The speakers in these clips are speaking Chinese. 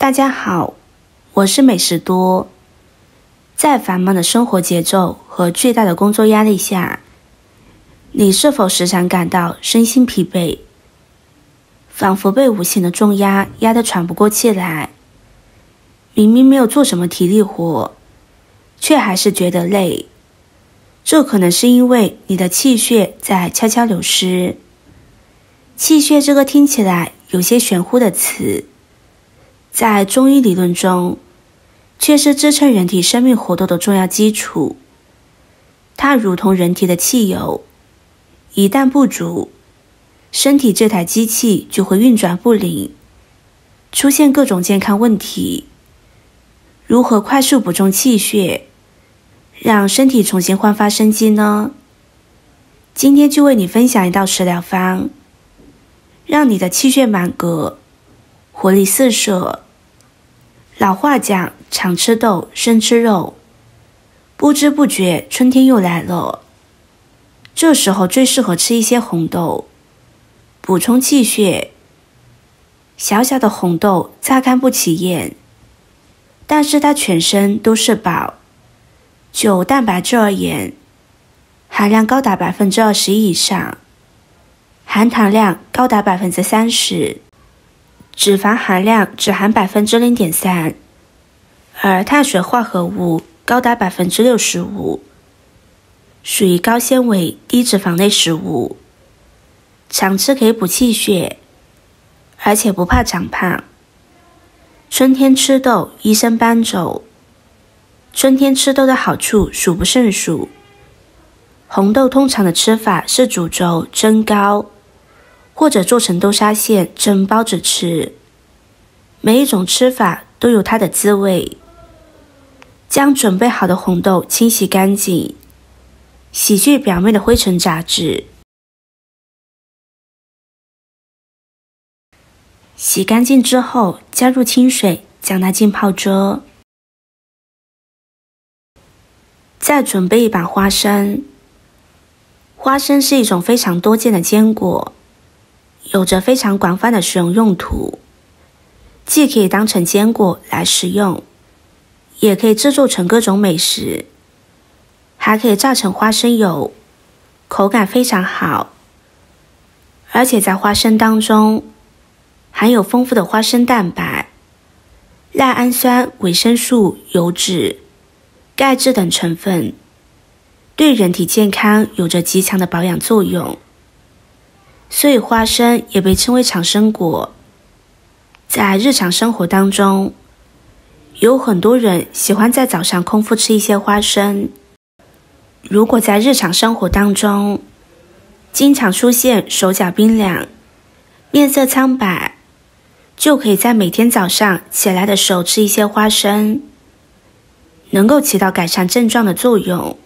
大家好，我是美食多。在繁忙的生活节奏和巨大的工作压力下，你是否时常感到身心疲惫，仿佛被无形的重压压得喘不过气来？明明没有做什么体力活，却还是觉得累。这可能是因为你的气血在悄悄流失。气血这个听起来有些玄乎的词，在中医理论中，却是支撑人体生命活动的重要基础。它如同人体的汽油，一旦不足，身体这台机器就会运转不灵，出现各种健康问题。如何快速补充气血，让身体重新焕发生机呢？今天就为你分享一道食疗方，让你的气血满格，活力四射。老话讲，常吃豆，生吃肉。不知不觉，春天又来了。这时候最适合吃一些红豆，补充气血。小小的红豆乍看不起眼，但是它全身都是宝。就蛋白质而言，含量高达21%以上，含糖量高达30%，脂肪含量只含0.3%，而碳水化合物高达65%，属于高纤维低脂肪类食物，常吃可以补气血，而且不怕长胖。春天吃豆，医生搬走。春天吃豆的好处数不胜数。红豆通常的吃法是煮粥、蒸糕，或者做成豆沙馅蒸包子吃。每一种吃法都有它的滋味。将准备好的红豆清洗干净，洗去表面的灰尘杂质。洗干净之后，加入清水将它浸泡着。再准备一把花生。花生是一种非常多见的坚果，有着非常广泛的食用用途，既可以当成坚果来食用，也可以制作成各种美食，还可以榨成花生油，口感非常好。而且在花生当中含有丰富的花生蛋白、赖氨酸、维生素、油脂、钙质等成分，对人体健康有着极强的保养作用，所以花生也被称为长生果。在日常生活当中，有很多人喜欢在早上空腹吃一些花生。如果在日常生活当中经常出现手脚冰凉、面色苍白，就可以在每天早上起来的时候吃一些花生，能够起到改善症状的作用。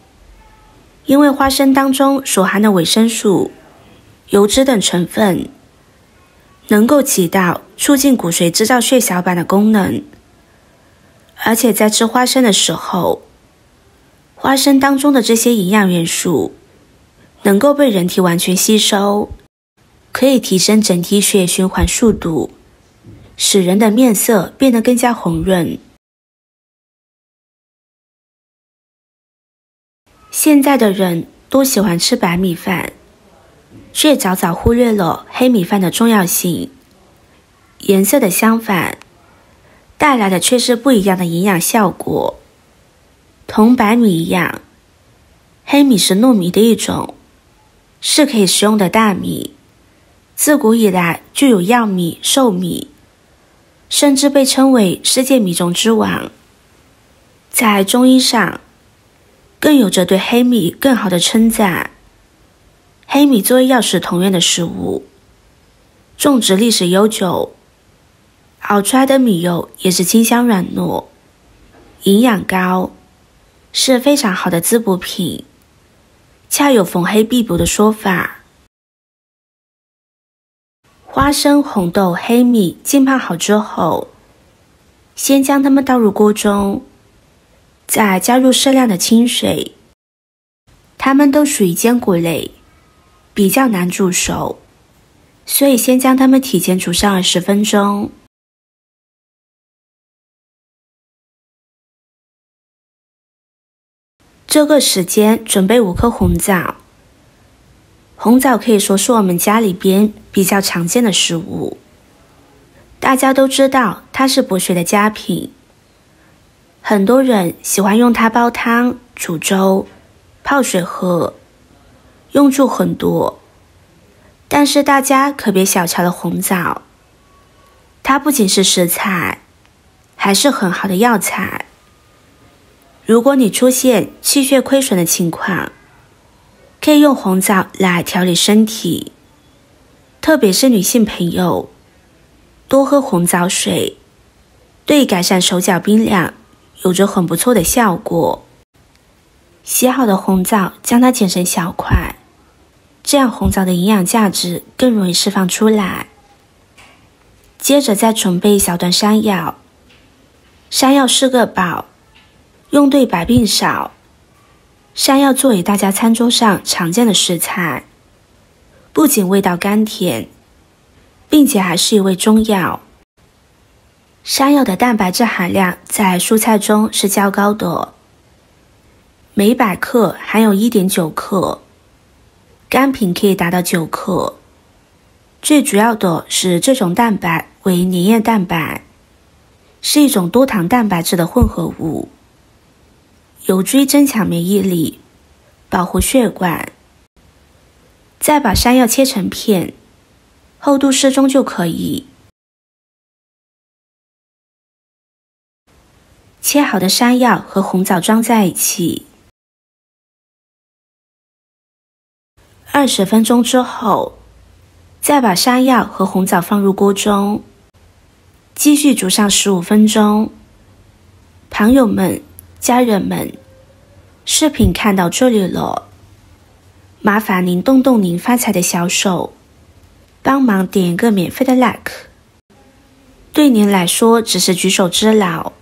因为花生当中所含的维生素、油脂等成分，能够起到促进骨髓制造血小板的功能。而且在吃花生的时候，花生当中的这些营养元素能够被人体完全吸收，可以提升整体血液循环速度，使人的面色变得更加红润。现在的人都喜欢吃白米饭，却早早忽略了黑米饭的重要性。颜色的相反，带来的却是不一样的营养效果。同白米一样，黑米是糯米的一种，是可以食用的大米。自古以来就有药米、寿米，甚至被称为世界米种之王。在中医上，更有着对黑米更好的称赞。黑米作为药食同源的食物，种植历史悠久，熬出来的米油也是清香软糯，营养高，是非常好的滋补品，恰有逢黑必补的说法。花生、红豆、黑米浸泡好之后，先将它们倒入锅中，再加入适量的清水。它们都属于坚果类，比较难煮熟，所以先将它们提前煮上20分钟。这个时间准备5颗红枣。红枣可以说是我们家里边比较常见的食物，大家都知道它是补血的佳品，很多人喜欢用它煲汤、煮粥、泡水喝，用处很多。但是大家可别小瞧了红枣，它不仅是食材，还是很好的药材。如果你出现气血亏损的情况，可以用红枣来调理身体，特别是女性朋友，多喝红枣水，对改善手脚冰凉有着很不错的效果。洗好的红枣将它剪成小块，这样红枣的营养价值更容易释放出来。接着再准备一小段山药，山药是个宝，用对百病少。山药作为大家餐桌上常见的食材，不仅味道甘甜，并且还是一味中药。山药的蛋白质含量在蔬菜中是较高的，每100克含有 1.9 克，干品可以达到9克。最主要的是这种蛋白为粘液蛋白，是一种多糖蛋白质的混合物，有助于增强免疫力，保护血管。再把山药切成片，厚度适中就可以。切好的山药和红枣装在一起，20分钟之后，再把山药和红枣放入锅中，继续煮上15分钟。朋友们、家人们，视频看到这里了，麻烦您动动您发财的小手，帮忙点一个免费的 like， 对您来说只是举手之劳，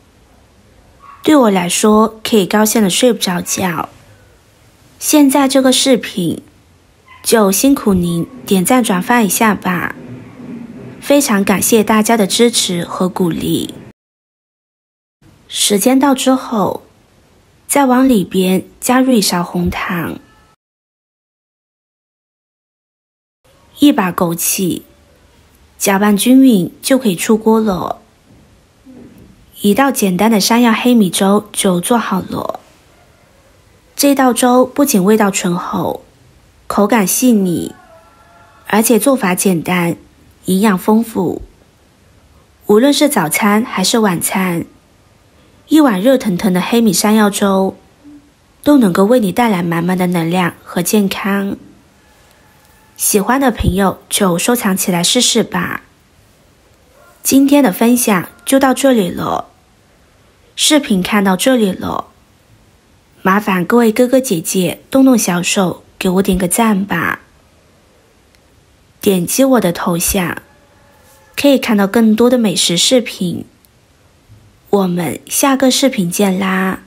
对我来说可以高兴的睡不着觉。现在这个视频就辛苦您点赞转发一下吧，非常感谢大家的支持和鼓励。时间到之后，再往里边加入1勺红糖，1把枸杞，搅拌均匀就可以出锅了。一道简单的山药黑米粥就做好了。这道粥不仅味道醇厚，口感细腻，而且做法简单，营养丰富。无论是早餐还是晚餐，一碗热腾腾的黑米山药粥都能够为你带来满满的能量和健康。喜欢的朋友就收藏起来试试吧。今天的分享就到这里了，视频看到这里了，麻烦各位哥哥姐姐动动小手给我点个赞吧。点击我的头像，可以看到更多的美食视频。我们下个视频见啦！